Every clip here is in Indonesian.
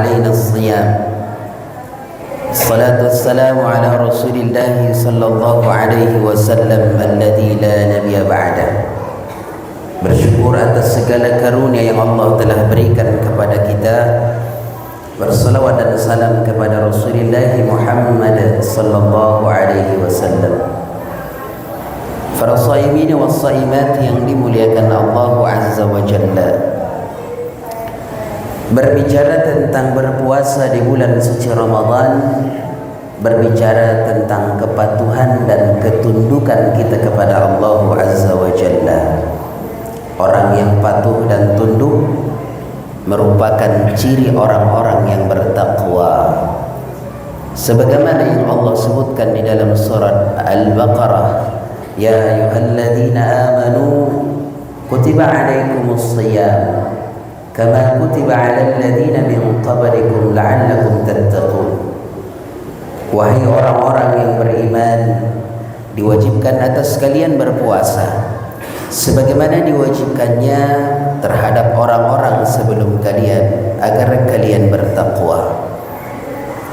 علينا الصيام. الصلاة والسلام على رسول الله صلى الله عليه وسلم الذي لا نبي بعده. Bersyukur atas segala karunia yang Allah telah berikan kepada kita. Bersalawat dan salam kepada Rasulullah Muhammad sallallahu alaihi wasallam. Para shaimin wa shaimat yang dimuliakan Allah Azza wa Jalla. Berbicara tentang berpuasa di bulan suci Ramadan, berbicara tentang kepatuhan dan ketundukan kita kepada Allah Azza wa Jalla. Orang yang patuh dan tunduk merupakan ciri orang-orang yang bertakwa. Sebagaimana yang Allah sebutkan di dalam surat Al-Baqarah, ya ayyuhalladzina amanu kutiba alaikumus shiyam kama kutiba alal ladzina min qablikum la'allakum tattaqun. Wahai orang-orang yang beriman, diwajibkan atas kalian berpuasa sebagaimana diwajibkannya terhadap orang-orang sebelum kalian agar kalian bertakwa.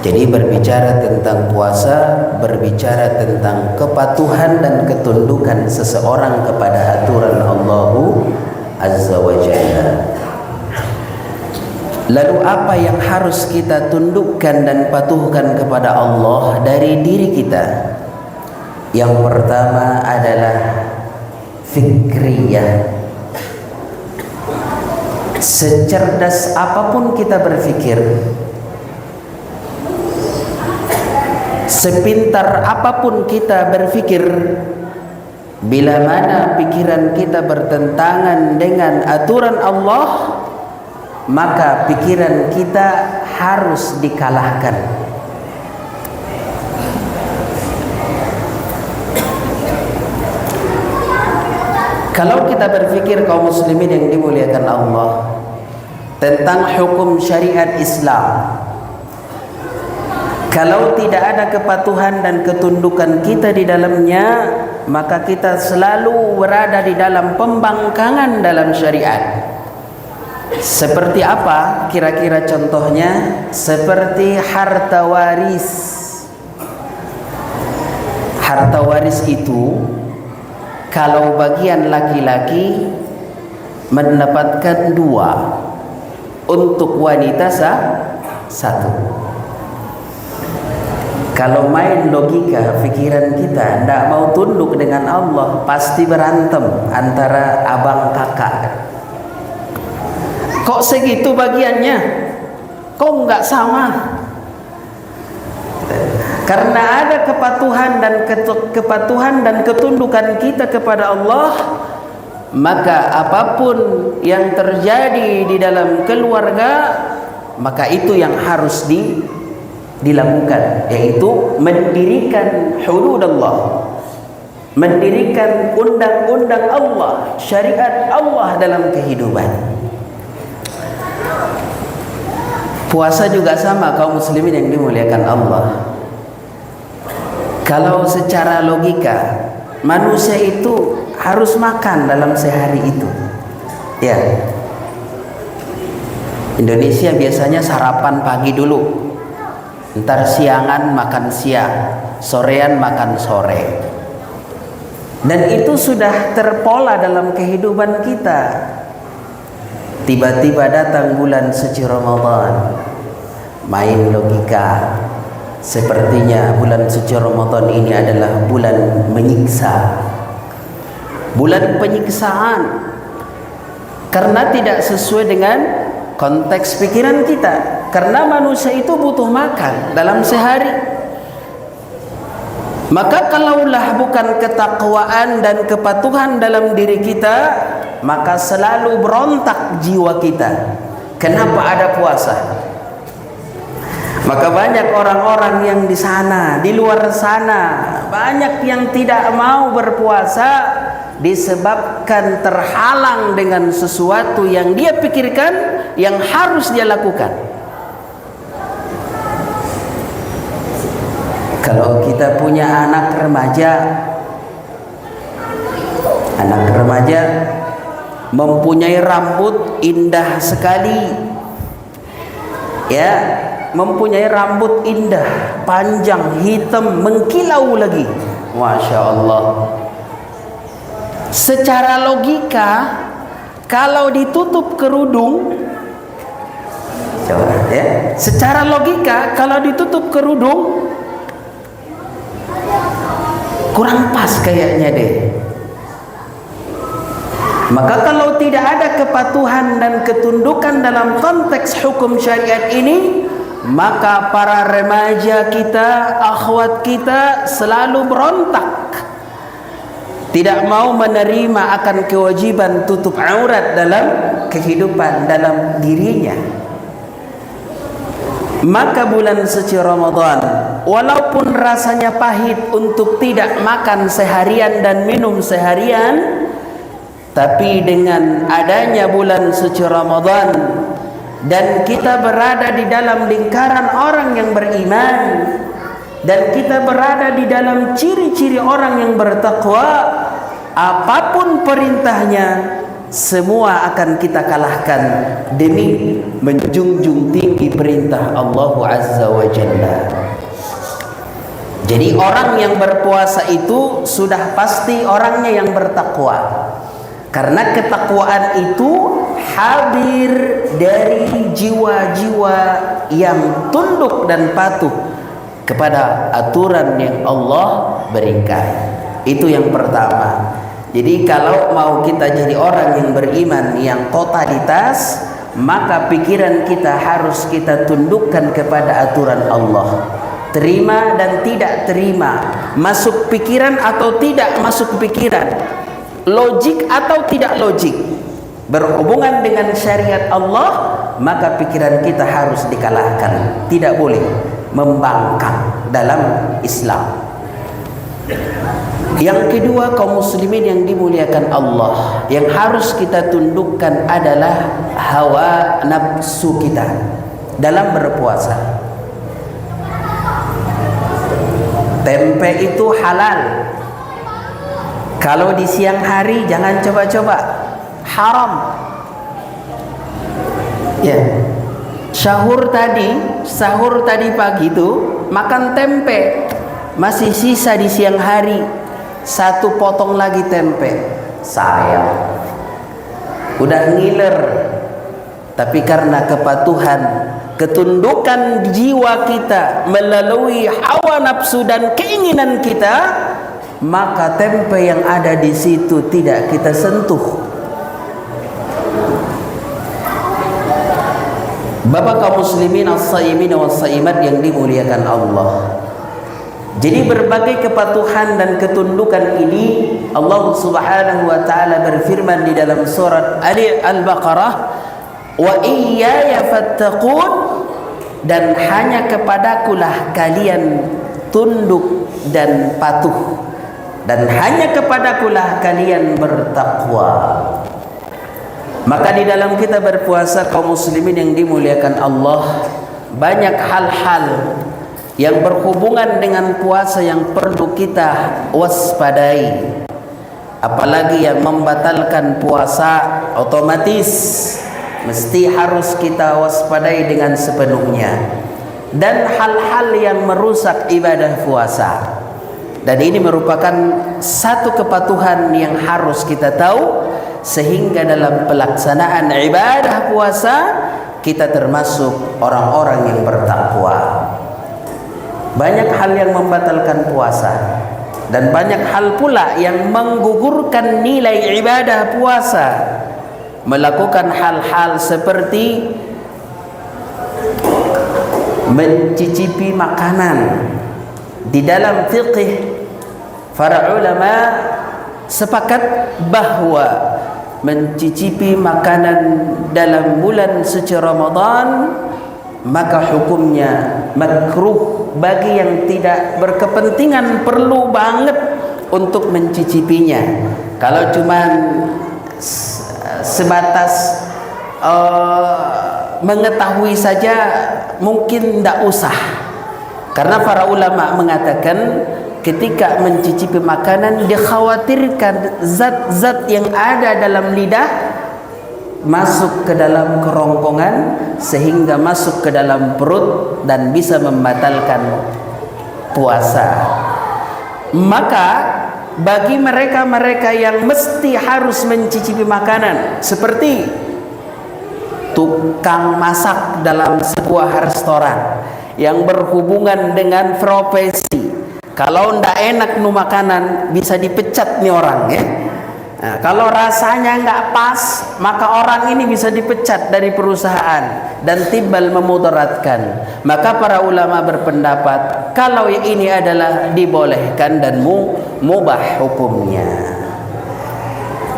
Jadi berbicara tentang puasa, berbicara tentang kepatuhan dan ketundukan seseorang kepada aturan Allah Azza wa Jalla. Lalu apa yang harus kita tundukkan dan patuhkan kepada Allah dari diri kita? Yang pertama adalah fikriyah. Secerdas apapun kita berpikir, sepintar apapun kita berpikir, bila mana pikiran kita bertentangan dengan aturan Allah, maka pikiran kita harus dikalahkan. Kalau kita berpikir kaum muslimin yang dimuliakan Allah tentang hukum syariat Islam, kalau tidak ada kepatuhan dan ketundukan kita di dalamnya, maka kita selalu berada di dalam pembangkangan dalam syariat. Seperti apa kira-kira contohnya? Seperti harta waris. Harta waris itu kalau bagian laki-laki mendapatkan 2, untuk wanita satu. Kalau main logika pikiran kita tidak mau tunduk dengan Allah, pasti berantem antara abang kakak. Kok segitu bagiannya? Kok enggak sama? Karena ada kepatuhan dan ketundukan kita kepada Allah, maka apapun yang terjadi di dalam keluarga, maka itu yang harus dilakukan, yaitu mendirikan hudud Allah, mendirikan undang-undang Allah, syariat Allah dalam kehidupan. Puasa juga sama, kaum muslimin yang dimuliakan Allah. Kalau secara logika, manusia itu harus makan dalam sehari itu. Ya. Indonesia biasanya sarapan pagi dulu. Ntar siangan makan siang, sorean makan sore. Dan itu sudah terpola dalam kehidupan kita. Tiba-tiba datang bulan suci Ramadan, main logika. Sepertinya bulan suci Ramadan ini adalah bulan menyiksa, bulan penyiksaan, karena tidak sesuai dengan konteks pikiran kita. Karena manusia itu butuh makan dalam sehari. Maka kalaulah bukan ketakwaan dan kepatuhan dalam diri kita, maka selalu berontak jiwa kita. Kenapa ada puasa? Maka banyak orang-orang yang di sana, di luar sana, banyak yang tidak mau berpuasa disebabkan terhalang dengan sesuatu yang dia pikirkan yang harus dia lakukan. Kalau kita punya anak remaja mempunyai rambut indah sekali, ya, mempunyai rambut indah, panjang, hitam, mengkilau lagi. Masya Allah. Secara logika, kalau ditutup kerudung, coba ya, secara logika kalau ditutup kerudung kurang pas kayaknya deh. Maka kalau tidak ada kepatuhan dan ketundukan dalam konteks hukum syariat ini, maka para remaja kita, akhwat kita selalu berontak, tidak mau menerima akan kewajiban tutup aurat dalam kehidupan dalam dirinya. Maka bulan suci Ramadan, walaupun rasanya pahit untuk tidak makan seharian dan minum seharian, tapi dengan adanya bulan suci Ramadan dan kita berada di dalam lingkaran orang yang beriman dan kita berada di dalam ciri-ciri orang yang bertakwa, apapun perintahnya semua akan kita kalahkan demi menjunjung tinggi perintah Allah Azza wa Jalla. Jadi orang yang berpuasa itu sudah pasti orangnya yang bertakwa. Karena ketakwaan itu hadir dari jiwa-jiwa yang tunduk dan patuh kepada aturan yang Allah berikan. Itu yang pertama. Jadi kalau mau kita jadi orang yang beriman yang totalitas, maka pikiran kita harus kita tundukkan kepada aturan Allah. Terima dan tidak terima, masuk pikiran atau tidak masuk pikiran, logik atau tidak logik, berhubungan dengan syariat Allah, maka pikiran kita harus dikalahkan. Tidak boleh membangkang dalam Islam. Yang kedua, kaum muslimin yang dimuliakan Allah, yang harus kita tundukkan adalah hawa nafsu kita dalam berpuasa. Tempe itu halal. Kalau di siang hari jangan coba-coba, haram. Ya. Sahur tadi pagi itu makan tempe, masih sisa di siang hari, satu potong lagi tempe, sayang, udah ngiler. Tapi karena kepatuhan, ketundukan jiwa kita melalui hawa nafsu dan keinginan kita, maka tempe yang ada di situ tidak kita sentuh. Bapak kaum muslimin as-saimin was-saimat yang dimuliakan Allah. Jadi berbagai kepatuhan dan ketundukan ini Allah Subhanahu wa taala berfirman di dalam surat Ali Al-Baqarah, wa iyaya fattaqun, dan hanya kepadakulah kalian tunduk dan patuh, dan hanya kepadakulah kalian bertakwa. Maka di dalam kita berpuasa kaum muslimin yang dimuliakan Allah, banyak hal-hal yang berhubungan dengan puasa yang perlu kita waspadai. Apalagi yang membatalkan puasa, otomatis mesti harus kita waspadai dengan sepenuhnya. Dan hal-hal yang merusak ibadah puasa. Dan ini merupakan satu kepatuhan yang harus kita tahu, sehingga dalam pelaksanaan ibadah puasa kita termasuk orang-orang yang bertakwa. Banyak hal yang membatalkan puasa, dan banyak hal pula yang menggugurkan nilai ibadah puasa. Melakukan hal-hal seperti mencicipi makanan. Di dalam fiqh, para ulama sepakat bahwa mencicipi makanan dalam bulan suci Ramadan maka hukumnya makruh bagi yang tidak berkepentingan perlu banget untuk mencicipinya. Kalau cuman sebatas mengetahui saja mungkin tidak usah, karena para ulama mengatakan ketika mencicipi makanan dikhawatirkan zat-zat yang ada dalam lidah masuk ke dalam kerongkongan sehingga masuk ke dalam perut dan bisa membatalkan puasa. Maka bagi mereka-mereka yang mesti harus mencicipi makanan seperti tukang masak dalam sebuah restoran yang berhubungan dengan profesi, kalau ndak enak nu makanan bisa dipecat nih orang ya. Nah, kalau rasanya nggak pas maka orang ini bisa dipecat dari perusahaan dan timbal memudaratkan. Maka para ulama berpendapat kalau ini adalah dibolehkan dan mubah hukumnya.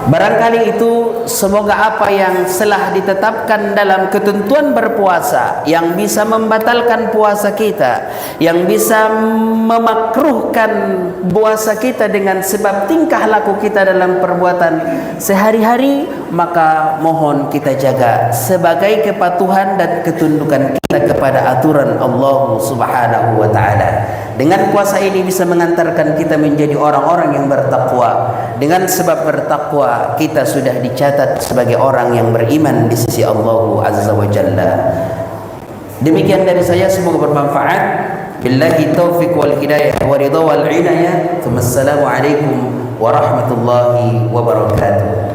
Barangkali itu semoga apa yang telah ditetapkan dalam ketentuan berpuasa yang bisa membatalkan puasa kita, yang bisa memakruhkan puasa kita dengan sebab tingkah laku kita dalam perbuatan sehari-hari, maka mohon kita jaga sebagai kepatuhan dan ketundukan kita kepada aturan Allah Subhanahu wa taala. Dengan puasa ini bisa mengantarkan kita menjadi orang-orang yang bertakwa. Dengan sebab bertakwa kita sudah dicatat sebagai orang yang beriman di sisi Allah Azza wa Jalla. Demikian dari saya, semoga bermanfaat. Billahi taufiq wal hidayah wa ridha wal inayah. Assalamualaikum warahmatullahi wabarakatuh.